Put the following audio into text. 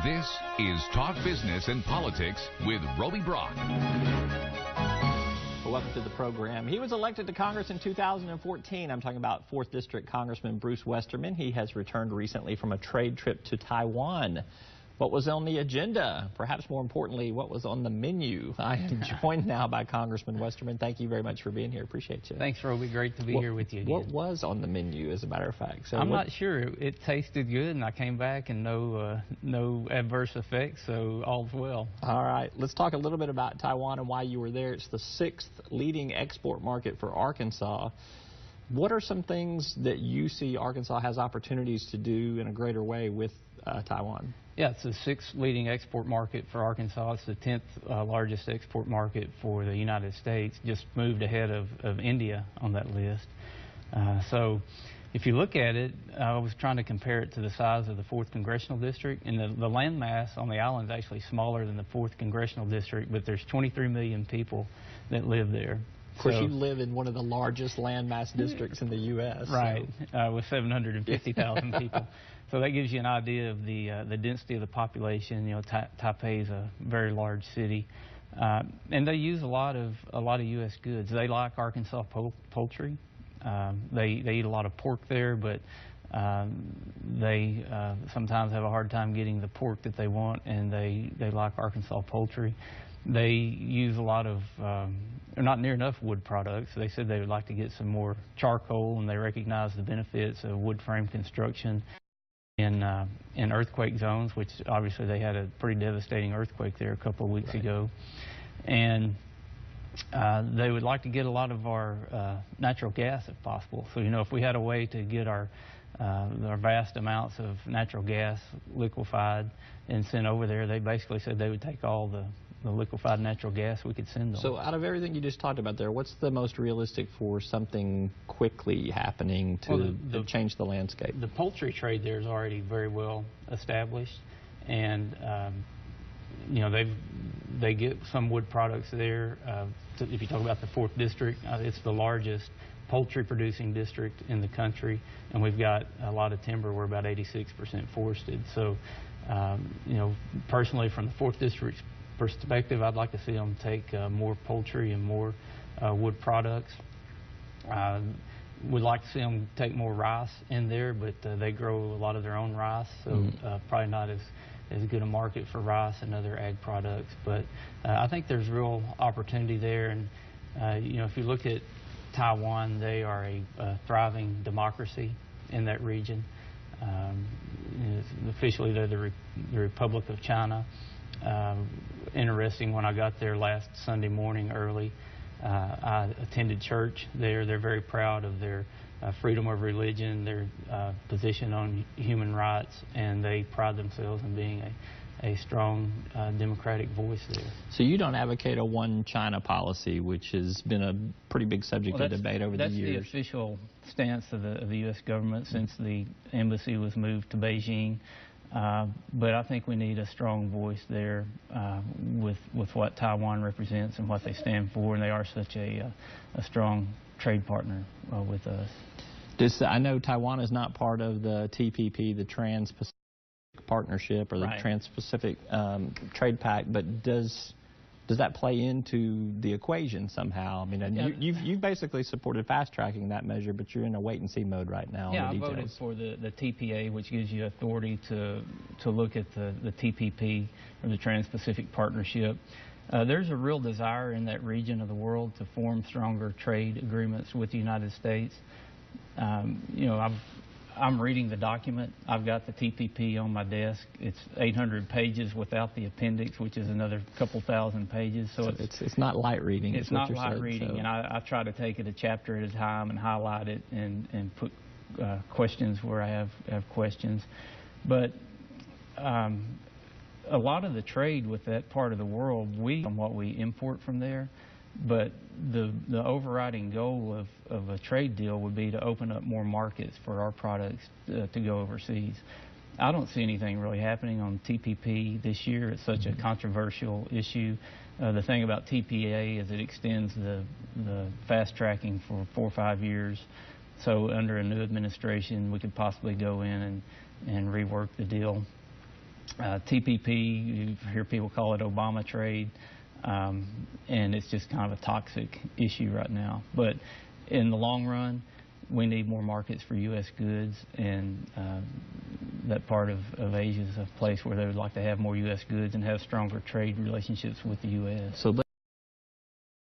This is Talk Business and Politics with Roby Brock. Welcome to the program. He was elected to Congress in 2014. I'm talking about 4th District Congressman Bruce Westerman. He has returned recently from a trade trip to Taiwan. What was on the agenda? Perhaps more importantly, what was on the menu? I am joined now by Congressman Westerman. Thank you very much for being here. Appreciate you. Thanks, Roby. Great to be here with you again. What was on the menu, as a matter of fact? So I'm not sure. It tasted good, and I came back, and no adverse effects, so all's well. All right. Let's talk a little bit about Taiwan and why you were there. It's the 6th leading export market for Arkansas. What are some things that you see Arkansas has opportunities to do in a greater way with Taiwan? Yeah, it's the 6th leading export market for Arkansas. It's the 10th largest export market for the United States, just moved ahead of India on that list. So if you look at it, I was trying to compare it to the size of the 4th Congressional District, and the land mass on the island is actually smaller than the 4th Congressional District, but there's 23 million people that live there. Of course, you live in one of the largest landmass districts in the U.S. Right, with 750,000 people. So that gives you an idea of the density of the population. You know, Taipei is a very large city, and they use a lot of U.S. goods. They like Arkansas poultry. They eat a lot of pork there, but they sometimes have a hard time getting the pork that they want, and they like Arkansas poultry. They use a lot of, not near enough wood products. They said they would like to get some more charcoal, and they recognize the benefits of wood frame construction in earthquake zones, which obviously they had a pretty devastating earthquake there a couple of weeks ago. And they would like to get a lot of our natural gas if possible. So, you know, if we had a way to get our vast amounts of natural gas liquefied and sent over there, they basically said they would take all the liquefied natural gas we could send them. So out of everything you just talked about there, what's the most realistic for something quickly happening to change the landscape? The poultry trade there is already very well established, and you know, they get some wood products there. If you talk about the 4th District, it's the largest poultry producing district in the country, and we've got a lot of timber. We're about 86% forested. So you know, personally, from the 4th District's perspective, I'd like to see them take more poultry and more wood products. We'd like to see them take more rice in there, but they grow a lot of their own rice, so probably not as good a market for rice and other ag products. But I think there's real opportunity there, and you know, if you look at Taiwan, they are a thriving democracy in that region. Officially, they're the Republic of China. Interesting, when I got there last Sunday morning early, I attended church there. They're very proud of their freedom of religion, their position on human rights, and they pride themselves in being a strong democratic voice there. So you don't advocate a one-China policy, which has been a pretty big subject of debate over the years. That's the official stance of the U.S. government since the embassy was moved to Beijing. But I think we need a strong voice there with what Taiwan represents and what they stand for, and they are such a strong trade partner with us. I know Taiwan is not part of the TPP, the Trans-Pacific Partnership, or the Trans-Pacific Trade Pact, but does that play into the equation somehow? I mean, you've basically supported fast-tracking that measure, but you're in a wait-and-see mode right now. Yeah, on the I voted for the TPA, which gives you authority to look at the TPP, or the Trans-Pacific Partnership. There's a real desire in that region of the world to form stronger trade agreements with the United States. You know, I'm reading the document. I've got the TPP on my desk. It's 800 pages without the appendix, which is another couple thousand pages. So it's not light reading. It's not light reading, and I try to take it a chapter at a time and highlight it and put questions where I have questions. But a lot of the trade with that part of the world, from what we import from there. But the overriding goal of a trade deal would be to open up more markets for our products to go overseas. I don't see anything really happening on TPP this year. It's such a controversial issue. The thing about TPA is it extends the fast tracking for 4 or 5 years. So under a new administration, we could possibly go in and rework the deal. TPP, you hear people call it Obama trade, and it's just kind of a toxic issue right now. But in the long run, we need more markets for U.S. goods, and that part of Asia is a place where they would like to have more U.S. goods and have stronger trade relationships with the U.S. So